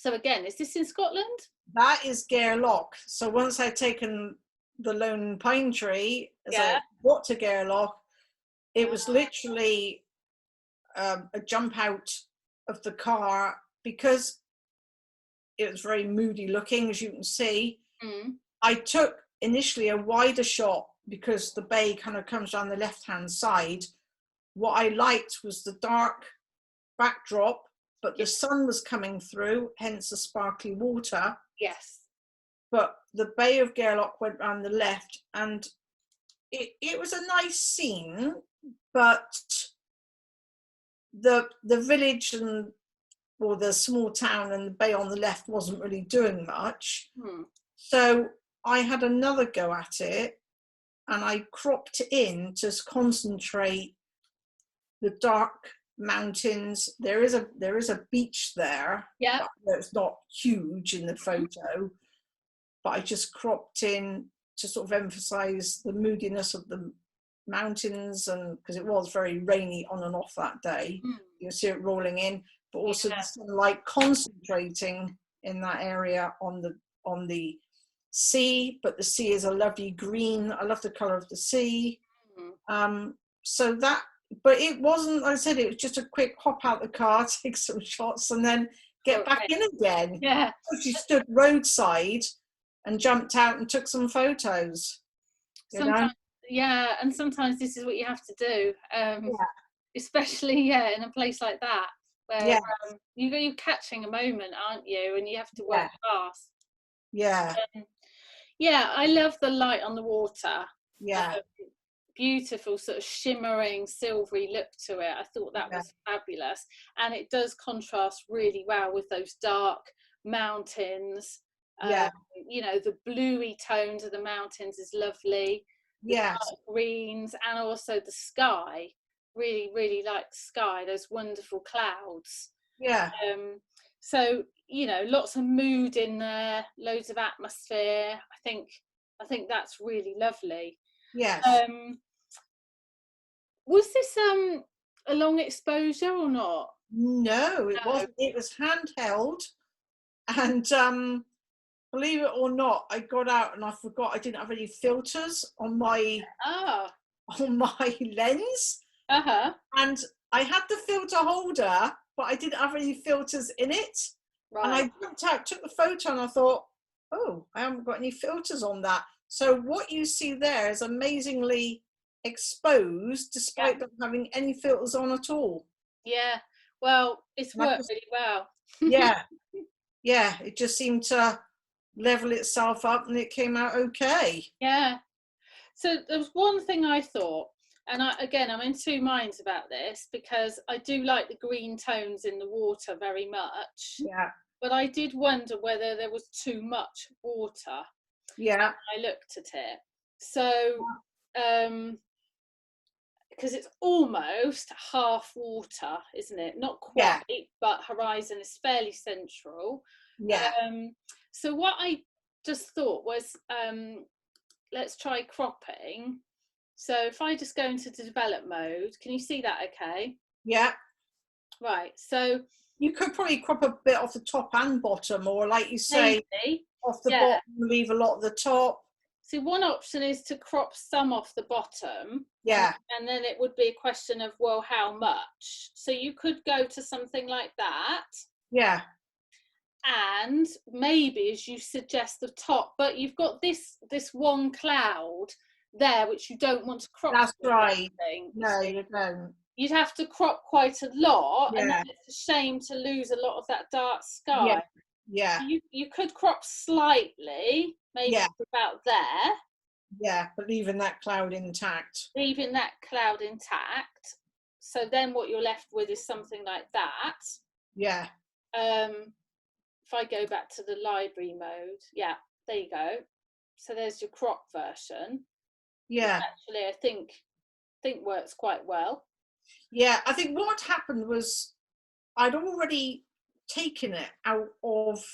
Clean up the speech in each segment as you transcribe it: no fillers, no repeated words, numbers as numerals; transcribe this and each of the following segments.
So again, is this in Scotland? That is Gairloch. So once I'd taken the lone pine tree, as Yeah. I got to Gairloch, it was literally a jump out of the car, because it was very moody looking, as you can see. Mm. I took initially a wider shot because the bay kind of comes down the left hand side. What I liked was the dark backdrop, but the sun was coming through, hence the sparkly water. Yes. But the Bay of Gairloch went round the left, and it was a nice scene, but the village and or the small town and the bay on the left wasn't really doing much. So I had another go at it, and I cropped in to concentrate the dark mountains. There is a beach there. Yeah. It's not huge in the photo, but I just cropped in to sort of emphasize the moodiness of the mountains, and because it was very rainy on and off that day, you see it rolling in, but also the sunlight concentrating in that area on the sea. But the sea is a lovely green. I love the color of the sea. So that, but it wasn't, like I said, it was just a quick hop out the car, take some shots, and then get back in again. Yeah. So she stood roadside and jumped out and took some photos. Sometimes, yeah, and sometimes this is what you have to do, especially in a place like that where you're catching a moment, aren't you? And you have to work fast. Yeah. I love the light on the water. Yeah. Beautiful sort of shimmering silvery look to it. I thought that was fabulous, and it does contrast really well with those dark mountains. You know, the bluey tones of the mountains is lovely. Dark greens, and also the sky. Really, really like the sky, those wonderful clouds. So, you know, lots of mood in there, loads of atmosphere. I think that's really lovely. Was this a long exposure or not? No, it wasn't. It was handheld, and believe it or not, I got out and I forgot I didn't have any filters on my lens. And I had the filter holder, but I didn't have any filters in it. And I jumped out, took the photo, and I thought, oh, I haven't got any filters on that. So what you see there is amazingly exposed, despite not having any filters on at all. Well, it's worked really well. It just seemed to level itself up, and it came out okay. So there was one thing I thought, and I'm in two minds about this, because I do like the green tones in the water very much. But I did wonder whether there was too much water. I looked at it. So because it's almost half water, isn't it? Not quite, but horizon is fairly central. So what I just thought was, let's try cropping. So if I just go into develop mode, can you see that okay? Right, so you could probably crop a bit off the top and bottom, or like you say, off the bottom, leave a lot of the top. So one option is to crop some off the bottom. And then it would be a question of, well, how much? So you could go to something like that. And maybe, as you suggest, the top, but you've got this one cloud there which you don't want to crop. That's right. No, you don't. You'd have to crop quite a lot, and then it's a shame to lose a lot of that dark sky. You could crop slightly, maybe about there. But leaving that cloud intact. So then what you're left with is something like that. If I go back to the library mode, there you go. So there's your crop version. Actually, I think works quite well. I think what happened was I'd already taken it out of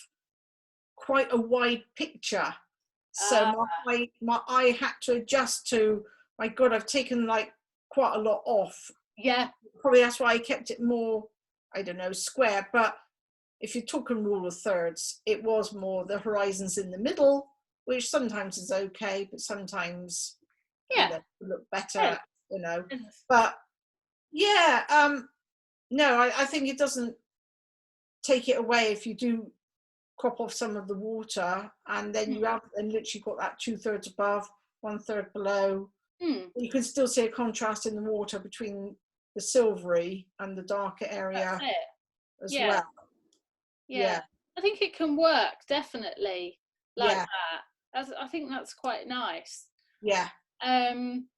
quite a wide picture. So my eye had to adjust to, my God, I've taken like quite a lot off. Probably that's why I kept it more, I don't know, square. But if you're talking rule of thirds, it was more the horizons in the middle, which sometimes is okay, but sometimes look better, But yeah, no, I think it doesn't take it away if you do crop off some of the water, and then you have and literally got that 2/3 above, 1/3 below. You can still see a contrast in the water between the silvery and the darker area as well. Yeah, I think it can work definitely like that. I think that's quite nice. Yeah. And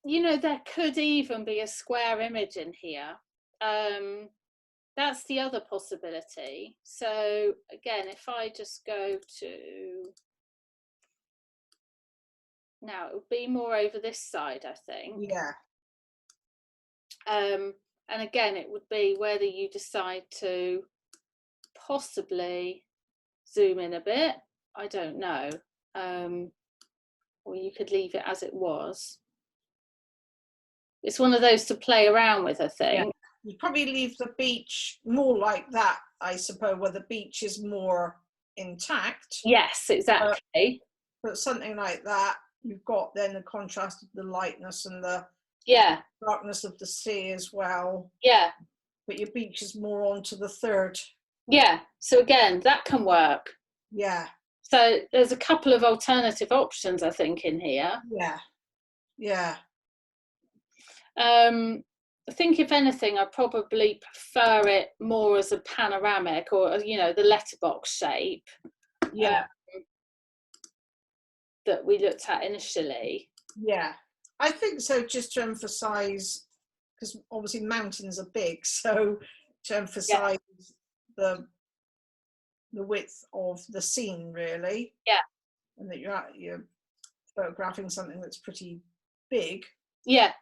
there could even be a square image in here. That's the other possibility. So again, if I just go to, now it would be more over this side, I think. Yeah. And again, it would be whether you decide to possibly zoom in a bit. I don't know. Or you could leave it as it was. It's one of those to play around with, I think. Yeah. You probably leave the beach more like that, I suppose, where the beach is more intact. Yes, exactly. But something like that, you've got then the contrast of the lightness and the darkness of the sea as well. Yeah. But your beach is more onto the third. Yeah. So again, that can work. Yeah. So there's a couple of alternative options, I think, in here. Yeah. Yeah. I think if anything, I probably prefer it more as a panoramic, or the letterbox shape. Yeah. That we looked at initially. Yeah, I think so. Just to emphasize, because obviously mountains are big, so to emphasize the width of the scene, really. Yeah. And that you're photographing something that's pretty big. Yeah.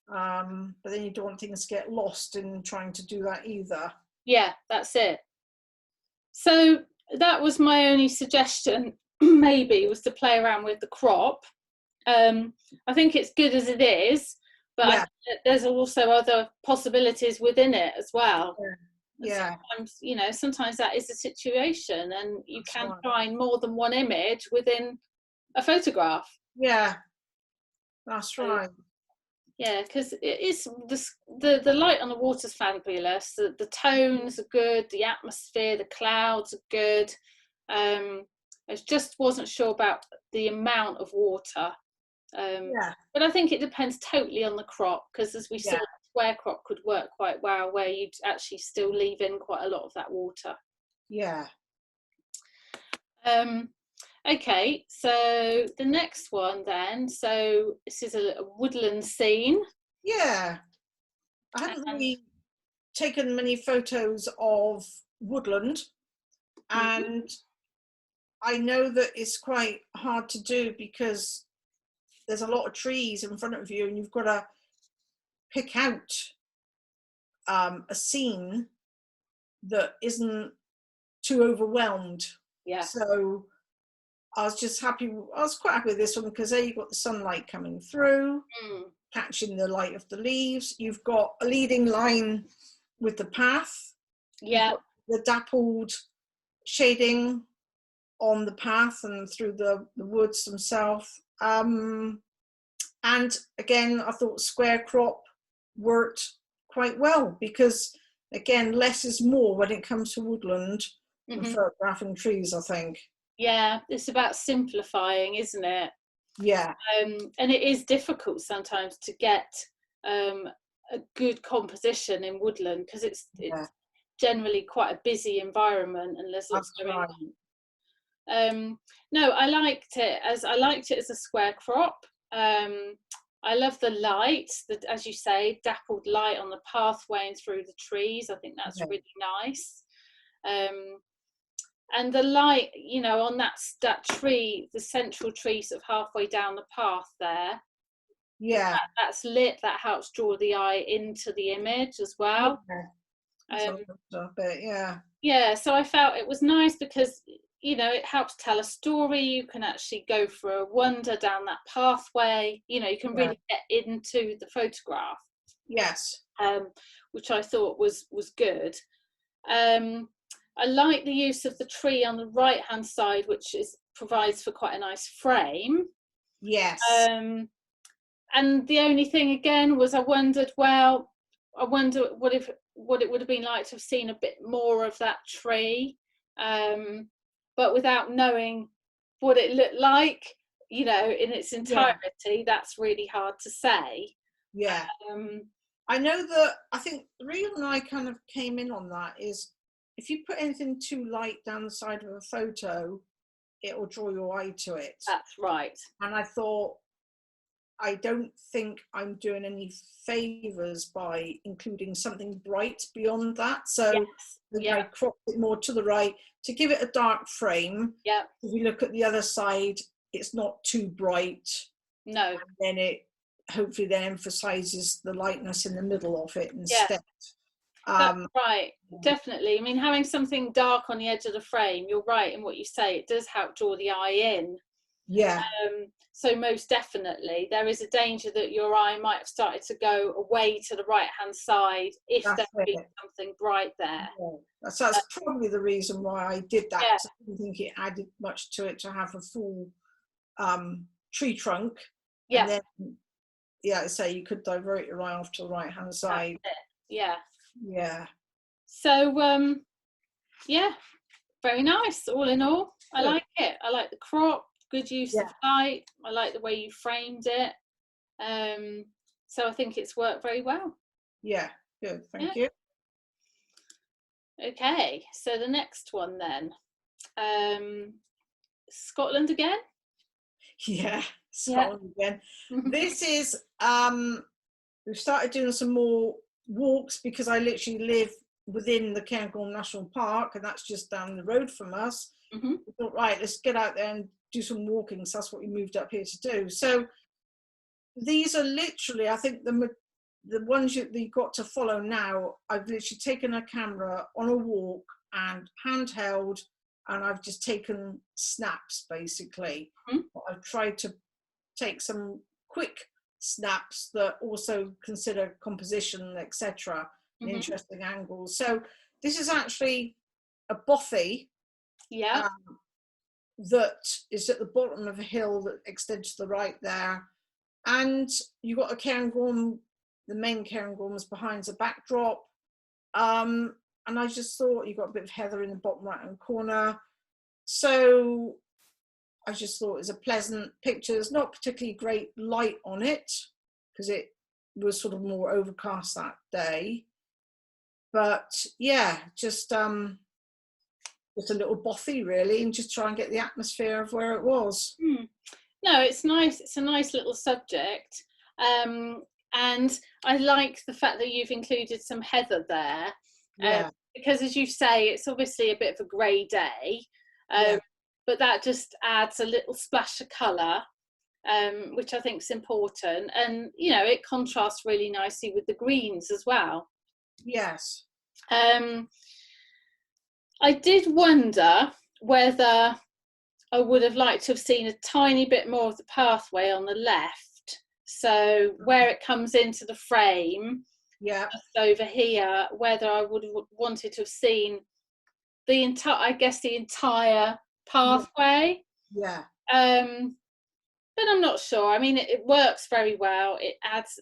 But then you don't want things to get lost in trying to do that either. Yeah, that's it. So that was my only suggestion, maybe, was to play around with the crop. I think it's good as it is, but there's also other possibilities within it as well. Yeah. Sometimes that is the situation, and you can find more than one image within a photograph. Yeah, that's right. Yeah, because it is the light on the water's fabulous. The tones are good. The atmosphere, the clouds are good. I just wasn't sure about the amount of water. But I think it depends totally on the crop, because as we saw, the square crop could work quite well, where you'd actually still leave in quite a lot of that water. Yeah. Okay, so the next one then, so this is a woodland scene. Yeah, I haven't really taken many photos of woodland, and I know that it's quite hard to do because there's a lot of trees in front of you, and you've got to pick out a scene that isn't too overwhelmed. Yeah. So I was quite happy with this one, because there you've got the sunlight coming through, catching the light of the leaves. You've got a leading line with the path. Yeah. The dappled shading on the path and through the woods themselves. And again, I thought square crop worked quite well, because again, less is more when it comes to woodland and photographing trees, I think. Yeah, it's about simplifying, isn't it? Yeah. And it is difficult sometimes to get a good composition in woodland, because it's generally quite a busy environment and there's lots going on. No, I liked it as a square crop. I love the light, as you say, dappled light on the pathway and through the trees. I think that's really nice. And the light, on that tree, the central tree sort of halfway down the path there. Yeah. That's lit, that helps draw the eye into the image as well. Yeah, so I felt it was nice because, it helps tell a story. You can actually go for a wander down that pathway. You can really get into the photograph. Yes. Which I thought was good. I like the use of the tree on the right hand side, which provides for quite a nice frame. Yes. And the only thing again was I wonder what it would have been like to have seen a bit more of that tree, but without knowing what it looked like, you know, in its entirety. That's really hard to say. Yeah. I know that, I think the reason I kind of came in on that is if you put anything too light down the side of a photo, it will draw your eye to it. That's right. And I thought, I don't think I'm doing any favours by including something bright beyond that. So I cropped it more to the right to give it a dark frame. Yeah. If you look at the other side, it's not too bright. No. And then it hopefully then emphasises the lightness in the middle of it instead. That's right, definitely. I mean, having something dark on the edge of the frame, you're right in what you say, it does help draw the eye in. Yeah. So most definitely there is a danger that your eye might have started to go away to the right hand side if there'd been something bright there. Yeah. So that's probably the reason why I did that. I didn't think it added much to it to have a full tree trunk. And then, so you could divert your eye off to the right hand side. Yeah. So very nice all in all. I like it. I like the crop, good use of light. I like the way you framed it. So I think it's worked very well. Yeah, good. Thank you. Okay, so the next one then. Scotland again? Yeah, Scotland again. This is we've started doing some more walks because I literally live within the Cairngorm National Park, and that's just down the road from us. We thought, right, let's get out there and do some walking. So that's what we moved up here to do. So these are literally, I think the ones you've got to follow now, I've literally taken a camera on a walk and handheld, and I've just taken snaps basically. I've tried to take some quick snaps that also consider composition, etc., and interesting angles. So this is actually a bothy that is at the bottom of a hill that extends to the right there, and you've got a Cairngorm, the main Cairngorms behind the backdrop, and I just thought you've got a bit of heather in the bottom right hand corner, so I just thought it was a pleasant picture. There's not particularly great light on it because it was sort of more overcast that day, but yeah, just a little bothy really, and just try and get the atmosphere of where it was. No, it's nice. It's a nice little subject, and I like the fact that you've included some heather there, because as you say, it's obviously a bit of a grey day, but that just adds a little splash of colour, which I think is important, and you know, it contrasts really nicely with the greens as well. Yes. I did wonder whether I would have liked to have seen a tiny bit more of the pathway on the left. So where it comes into the frame, just over here, whether I would have wanted to have seen the entire pathway. Yeah. But I'm not sure. I mean, it works very well.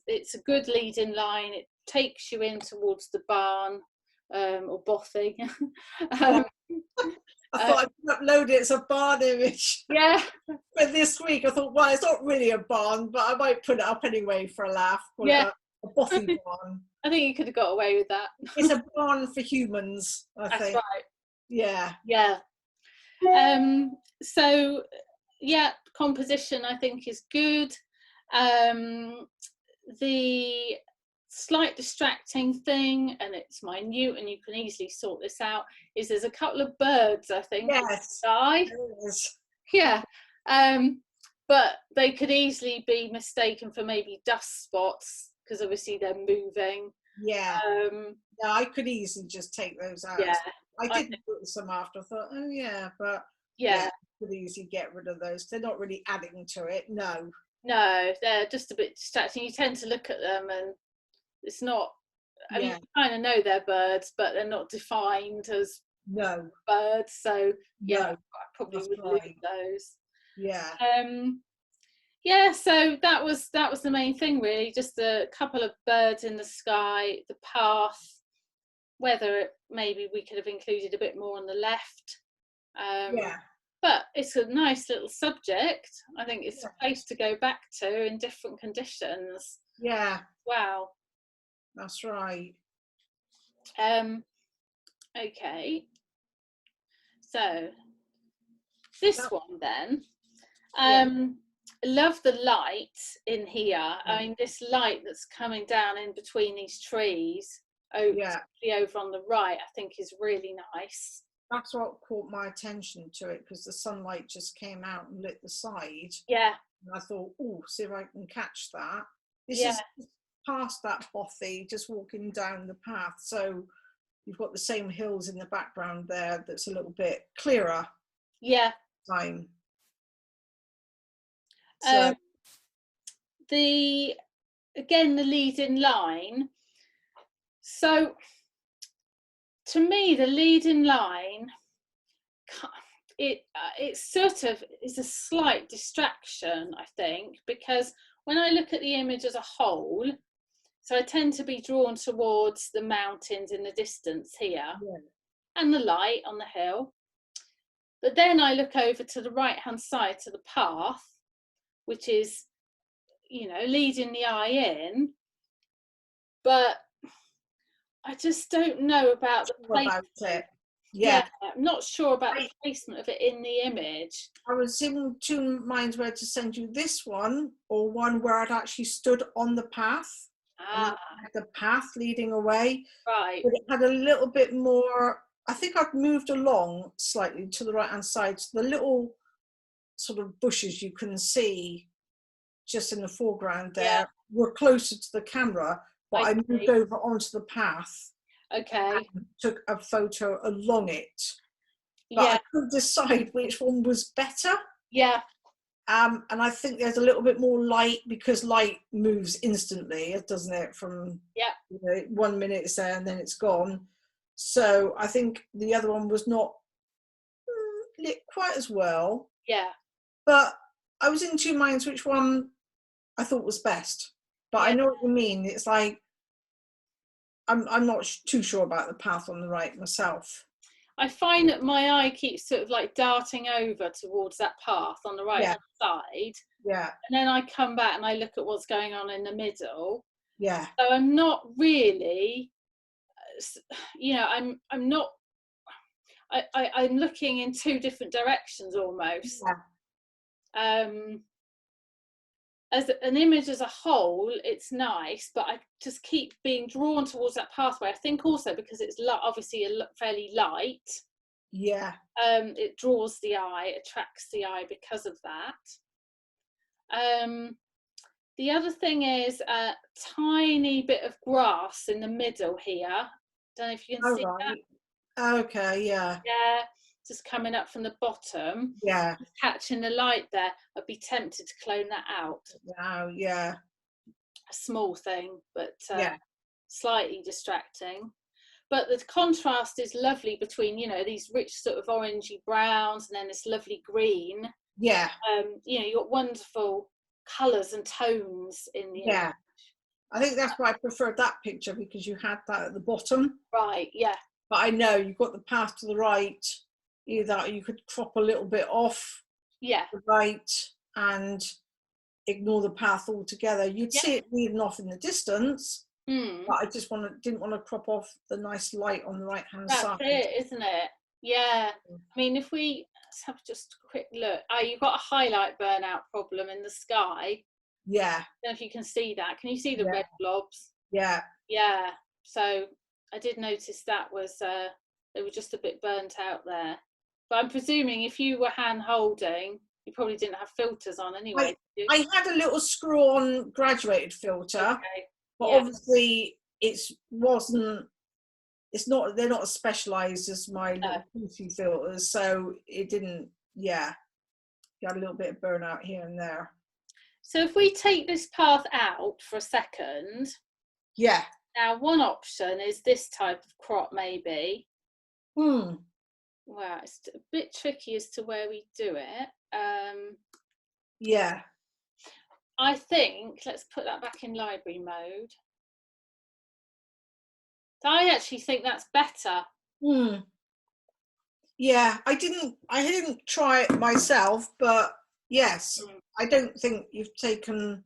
It's a good lead-in line. It takes you in towards the barn, or bothy. I thought I'd upload it as a barn image. Yeah. But this week I thought, well, it's not really a barn, but I might put it up anyway for a laugh. A bothy barn. I think you could have got away with that. It's a barn for humans, I think. That's right. Yeah. Yeah. So, yeah, composition I think is good. The slight distracting thing, and it's minute and you can easily sort this out, is there's a couple of birds, I think, in the sky. Yeah. But they could easily be mistaken for maybe dust spots because obviously they're moving. Yeah. No, I could easily just take those out. Yeah. I did put some after. I thought, oh yeah, but I could easily get rid of those. They're not really adding to it. No, they're just a bit distracting. You tend to look at them and It's not, I mean, Yeah. you kind of know they're birds, but they're not defined as No. birds. So yeah, No. I probably That's would lose right. those. Yeah. Yeah, so that was the main thing really, just a couple of birds in the sky, the path, whether maybe we could have included a bit more on the left. Yeah. But it's a nice little subject. I think it's Yeah. a place to go back to in different conditions. Yeah. Wow. That's right. Okay. So this one then. Love the light in here. I mean, this light that's coming down in between these trees, particularly over on the right, I think is really nice. That's what caught my attention to it, because the sunlight just came out and lit the side. Yeah. And I thought, oh, see if I can catch that. This Yeah. is past that bothy, just walking down the path. So you've got the same hills in the background there that's a little bit clearer. Yeah. Time. So the leading line. So to me, the leading line, it sort of is a slight distraction, I think, because when I look at the image as a whole, so I tend to be drawn towards the mountains in the distance here, and the light on the hill. But then I look over to the right-hand side to the path, which is, you know, leading the eye in. But I just don't know about the placement. Yeah, I'm not sure about the placement of it in the image. I was in two minds whether to send you this one or one where I'd actually stood on the path. The path leading away. Right. But it had a little bit more, I think I'd moved along slightly to the right hand side. So the little sort of bushes you can see just in the foreground there were closer to the camera, but I moved over onto the path. Okay. And took a photo along it. But I couldn't decide which one was better. Yeah. And I think there's a little bit more light, because light moves instantly, doesn't it? From 1 minute it's there and then it's gone. So I think the other one was not lit quite as well. Yeah. But I was in two minds which one I thought was best. But I know what you mean. It's like I'm not too sure about the path on the right myself. I find that my eye keeps sort of like darting over towards that path on the right hand side. Yeah. And then I come back and I look at what's going on in the middle. Yeah. So I'm not really, you know, I'm not, I'm looking in two different directions almost. Yeah. As an image as a whole, it's nice, but I just keep being drawn towards that pathway. I think also because it's obviously fairly light. Yeah. It draws the eye, attracts the eye because of that. The other thing is a tiny bit of grass in the middle here. Don't know if you can see that. Okay, yeah. Yeah, just coming up from the bottom. Yeah. Catching the light there. I'd be tempted to clone that out. Wow, yeah. A small thing, but slightly distracting. But the contrast is lovely between, you know, these rich sort of orangey browns and then this lovely green. Yeah. You know, you've got wonderful colours and tones in the image. I think that's why I preferred that picture, because you had that at the bottom. Right, yeah. But I know you've got the path to the right. Either you could crop a little bit off the right and ignore the path altogether. You'd see it leading off in the distance, but I just didn't want to crop off the nice light on the right hand side. That's it, isn't it? Yeah. I mean, if let's have just a quick look. You've got a highlight burnout problem in the sky. Yeah. I don't know if you can see that. Can you see the red blobs? Yeah. Yeah. So I did notice that was they were just a bit burnt out there. But I'm presuming if you were hand holding, you probably didn't have filters on anyway. I had a little screw-on graduated filter, but obviously they're not as specialised as my little beauty filters, so it didn't. Yeah, got a little bit of burnout here and there. So if we take this path out for a second, Yeah. Now, one option is this type of crop, maybe. Hmm. Well, it's a bit tricky as to where we do it. Yeah. I think, let's put that back in library mode. I actually think that's better. Hmm. Yeah, I didn't try it myself, but yes, I don't think you've taken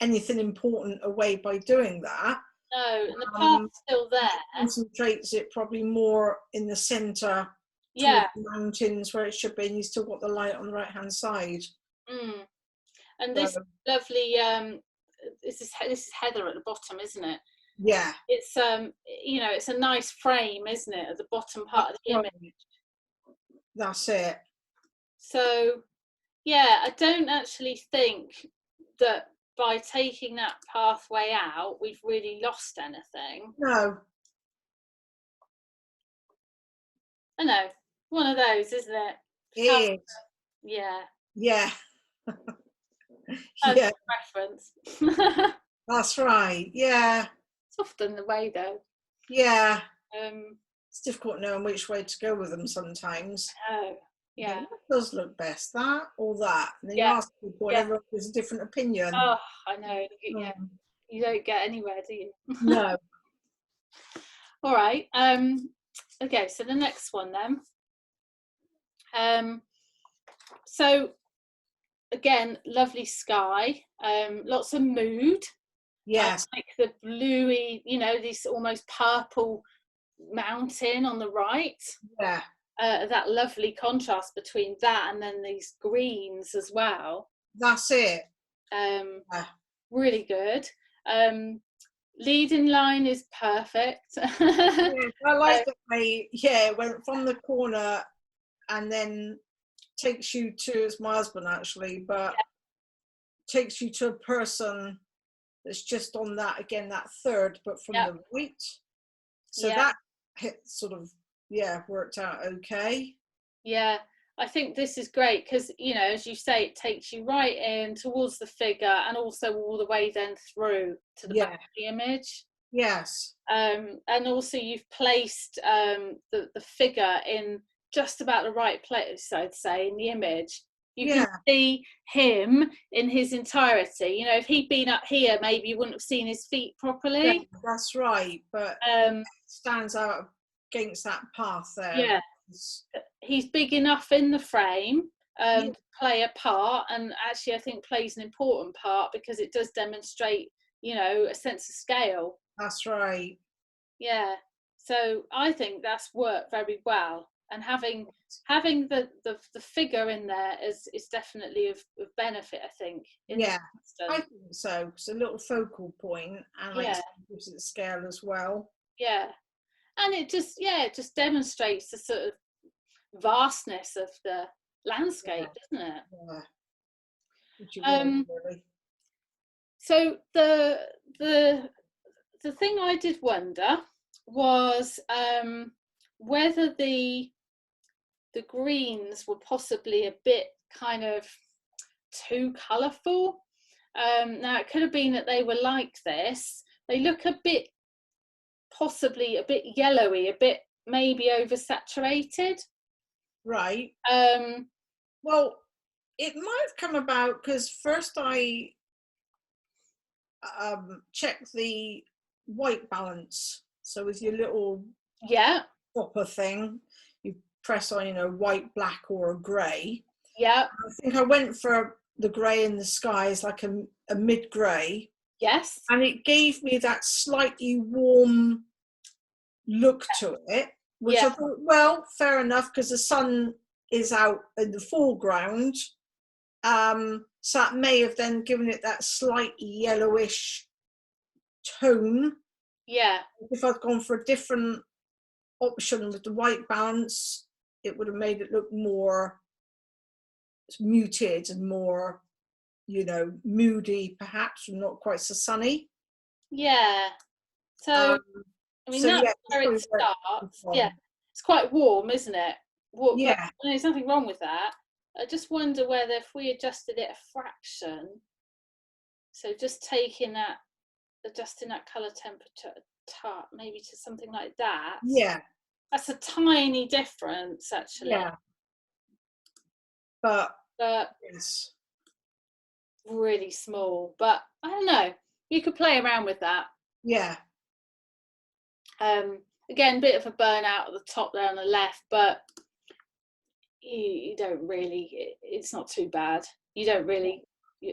anything important away by doing that. No, and the path's still there. Concentrates it probably more in the centre, Yeah, towards the mountains where it should be, and you still got the light on the right hand side. And So, this lovely this is heather at the bottom, isn't it? yeah, It's you know, it's a nice frame, isn't it, at the bottom part of the right. image. That's it. So yeah, I don't actually think that by taking that pathway out we've really lost anything. No. I know, one of those, isn't it? It is. Yeah, Yeah. that's Yeah, preference. that's right. Yeah. It's often the way though. Yeah. Um, It's difficult knowing which way to go with them sometimes. oh, yeah, That does look best, that or that. And then you yeah, ask people, and yeah. everyone has a different opinion. Oh, I know. Yeah, Mm. you don't get anywhere, do you? No. All right. Okay, so the next one then. So again, lovely sky. Lots of mood. Yes. Like the bluey, you know, this almost purple mountain on the right. Yeah. That lovely contrast between that and then these greens as well. That's it. Yeah. Really good. Leading line is perfect. Yeah, I like that they went from the corner and then takes you to, it's my husband actually, but takes you to a person that's just on that again, that third, but from the right. So that sort of worked out okay. Yeah, I think this is great because, you know, as you say, it takes you right in towards the figure and also all the way then through to the back of the image. Yes. And also you've placed the figure in just about the right place, I'd say, in the image. You can see him in his entirety. You know, if he'd been up here, maybe you wouldn't have seen his feet properly. Yeah, that's right. But it stands out against that path there. Yeah. He's big enough in the frame to play a part, and actually I think plays an important part because it does demonstrate, you know, a sense of scale. That's right. Yeah, so I think that's worked very well, and having the figure in there is definitely of benefit, I think. I think so. It's a little focal point, and it gives it scale as well. Yeah, and it just demonstrates the sort of vastness of the landscape, doesn't it? Yeah. Which you want, really. So the thing I did wonder was whether the greens were possibly a bit kind of too colourful. Now it could have been that they were like this. They look a bit, possibly a bit yellowy, a bit maybe oversaturated. Right. Well, it might have come about because first I checked the white balance. So with your little dropper thing, you press on, you know, white, black, or a grey. Yeah. I think I went for the grey in the sky as like a mid grey. Yes. And it gave me that slightly warm look to it, which I thought, well, fair enough, because the sun is out in the foreground. So that may have then given it that slightly yellowish tone. Yeah. If I'd gone for a different option with the white balance, it would have made it look more muted and more, you know, moody, perhaps, and not quite so sunny. Yeah. So I mean, that's where it starts. Yeah, it's quite warm, isn't it? Yeah. But there's nothing wrong with that. I just wonder whether if we adjusted it a fraction, so just taking that adjusting that colour temperature maybe to something like that. Yeah. That's a tiny difference, actually. Yeah. But it's really small. But I don't know. You could play around with that. Yeah. Again, bit of a burnout at the top there on the left, but you don't really. It's not too bad. You don't really.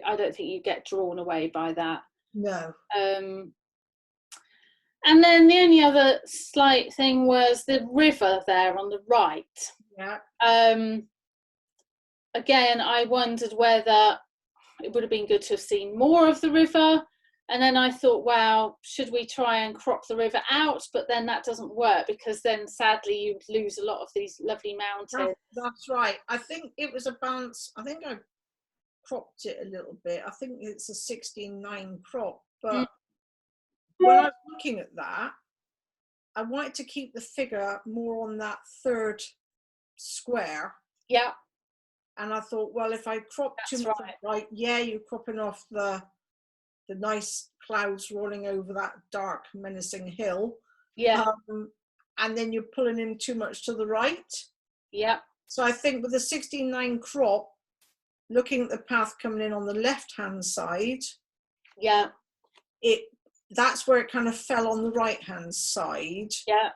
I don't think you get drawn away by that. No. And then the only other slight thing was the river there on the right. Yeah. Again, I wondered whether it would have been good to have seen more of the river. And then I thought, wow, should we try and crop the river out? But then that doesn't work, because then sadly you'd lose a lot of these lovely mountains. That's right. I think it was a balance. I think I cropped it a little bit. I think it's a 16:9 crop. But when I was looking at that, I wanted to keep the figure more on that third square. Yeah. And I thought, well, if I crop too much, right, yeah, you're cropping off the nice clouds rolling over that dark, menacing hill. Yeah. And then you're pulling in too much to the right. Yeah. So I think with the 16:9 crop, looking at the path coming in on the left-hand side, yeah, that's where it kind of fell on the right-hand side. Yeah.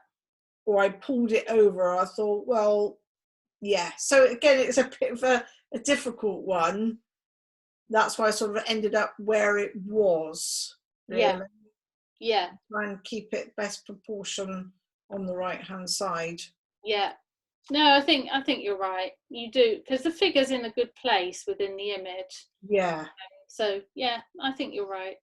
Or I pulled it over. I thought, well, yeah. So again, it's a bit of a difficult one. That's why I sort of ended up where it was. Really. Yeah. Yeah. Try and keep it best proportion on the right-hand side. Yeah. No, I think you're right. You do, because the figure's in a good place within the image. Yeah. So yeah, I think you're right.